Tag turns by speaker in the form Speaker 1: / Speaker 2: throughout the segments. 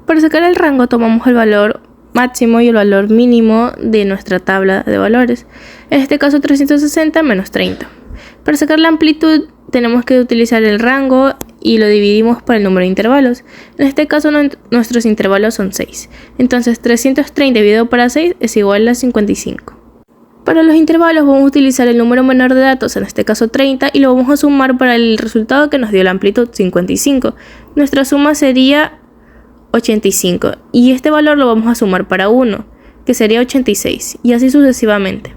Speaker 1: Para sacar el rango tomamos el valor máximo y el valor mínimo de nuestra tabla de valores. En este caso 360 menos 30. Para sacar la amplitud tenemos que utilizar el rango y lo dividimos por el número de intervalos. En este caso nuestros intervalos son 6. Entonces 330 dividido por 6 es igual a 55. Para los intervalos vamos a utilizar el número menor de datos, en este caso 30, y lo vamos a sumar para el resultado que nos dio la amplitud, 55. Nuestra suma sería 85, y este valor lo vamos a sumar para 1, que sería 86, y así sucesivamente.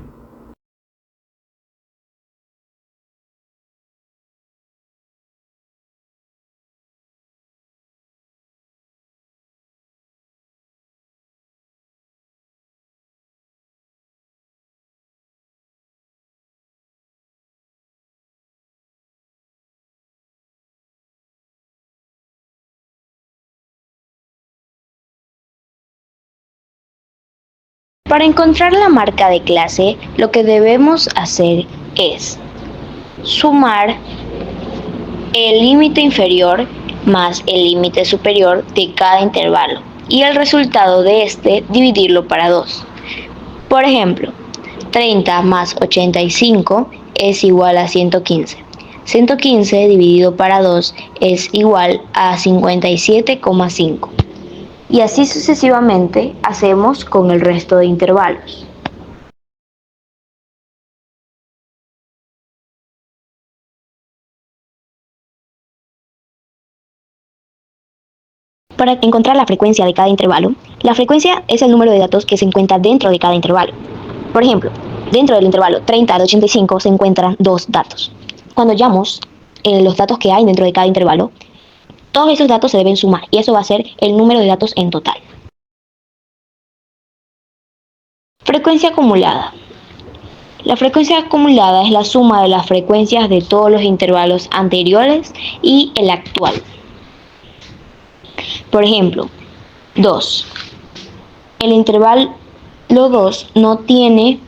Speaker 2: Para encontrar la marca de clase, lo que debemos hacer es sumar el límite inferior más el límite superior de cada intervalo y el resultado de este dividirlo para 2. Por ejemplo, 30 más 85 es igual a 115. 115 dividido para 2 es igual a 57,5. Y así sucesivamente hacemos con el resto de intervalos. Para encontrar la frecuencia de cada intervalo, la frecuencia es el número de datos que se encuentra dentro de cada intervalo. Por ejemplo, dentro del intervalo 30 al 85 se encuentran 2 datos. Cuando hallamos los datos que hay dentro de cada intervalo, todos esos datos se deben sumar y eso va a ser el número de datos en total. Frecuencia acumulada. La frecuencia acumulada es la suma de las frecuencias de todos los intervalos anteriores y el actual. Por ejemplo, 2. El intervalo 2 no tiene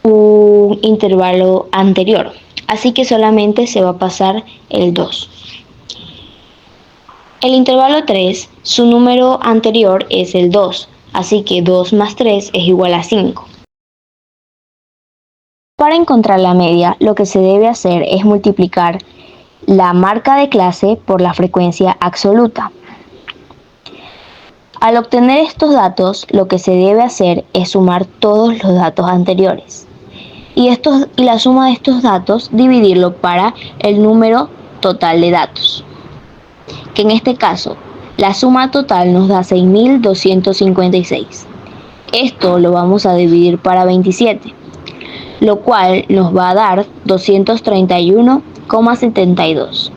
Speaker 2: un intervalo anterior, así que solamente se va a pasar el 2. El intervalo 3, su número anterior es el 2, así que 2 más 3 es igual a 5. Para encontrar la media, lo que se debe hacer es multiplicar la marca de clase por la frecuencia absoluta. Al obtener estos datos, lo que se debe hacer es sumar todos los datos anteriores. Y la suma de estos datos dividirlo para el número total de datos, que en este caso la suma total nos da 6.256. Esto lo vamos a dividir para 27, lo cual nos va a dar 231,72.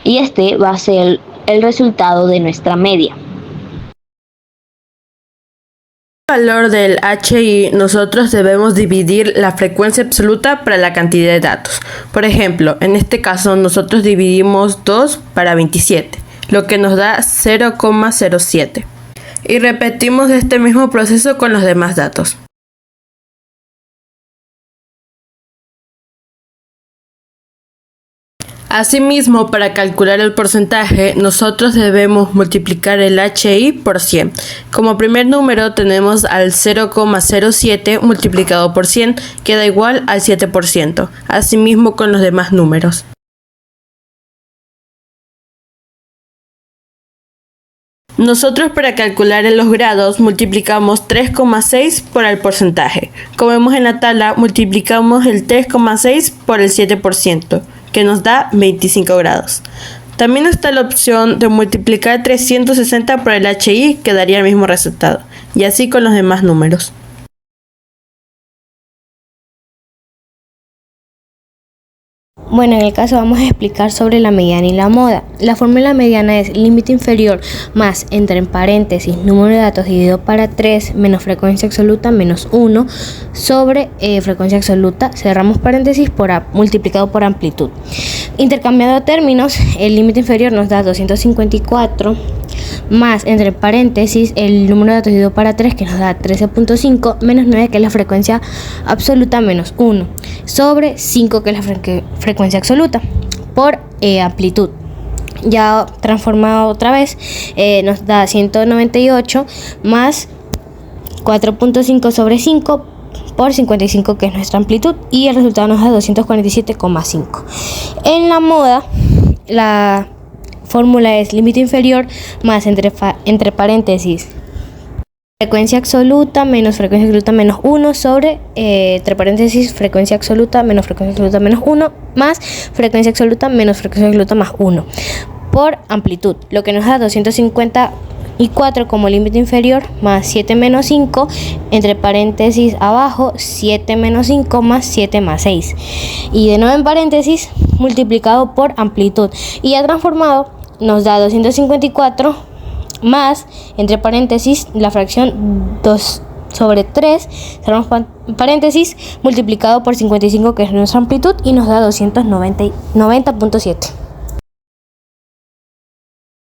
Speaker 2: Y este va a ser el resultado de nuestra media.
Speaker 3: Valor del HI, nosotros debemos dividir la frecuencia absoluta para la cantidad de datos. Por ejemplo, en este caso nosotros dividimos 2 para 27, lo que nos da 0,07. Y repetimos este mismo proceso con los demás datos. Asimismo, para calcular el porcentaje, nosotros debemos multiplicar el HI por 100. Como primer número tenemos al 0,07 multiplicado por 100, que da igual al 7%. Asimismo con los demás números. Nosotros para calcular en los grados multiplicamos 3,6 por el porcentaje. Como vemos en la tabla, multiplicamos el 3,6 por el 7%. Que nos da 25 grados. También está la opción de multiplicar 360 por el HI, que daría el mismo resultado, y así con los demás números.
Speaker 4: Bueno, en el caso vamos a explicar sobre la mediana y la moda. La fórmula mediana es límite inferior más, entre paréntesis, número de datos dividido para 3 menos frecuencia absoluta menos 1 sobre frecuencia absoluta, cerramos paréntesis, multiplicado por amplitud. Intercambiando términos, el límite inferior nos da 254 más, entre paréntesis, el número de datos dividido para 3, que nos da 13.5, menos 9, que es la frecuencia absoluta, menos 1, sobre 5, que es la frecuencia absoluta, por amplitud. ya transformado otra vez, nos da 198 más 4.5 sobre 5 por 55, que es nuestra amplitud, y el resultado nos da 247,5. En la moda, la fórmula es límite inferior más entre paréntesis frecuencia absoluta menos frecuencia absoluta menos 1 sobre entre paréntesis frecuencia absoluta menos frecuencia absoluta menos 1 más frecuencia absoluta menos frecuencia absoluta más 1 por amplitud, lo que nos da 254 como límite inferior más 7 menos 5 entre paréntesis abajo 7 menos 5 más 7 más 6, y de nuevo en paréntesis multiplicado por amplitud, y ya transformado nos da 254 más, entre paréntesis, la fracción 2 sobre 3, cerramos paréntesis, multiplicado por 55, que es nuestra amplitud, y nos da 290.7.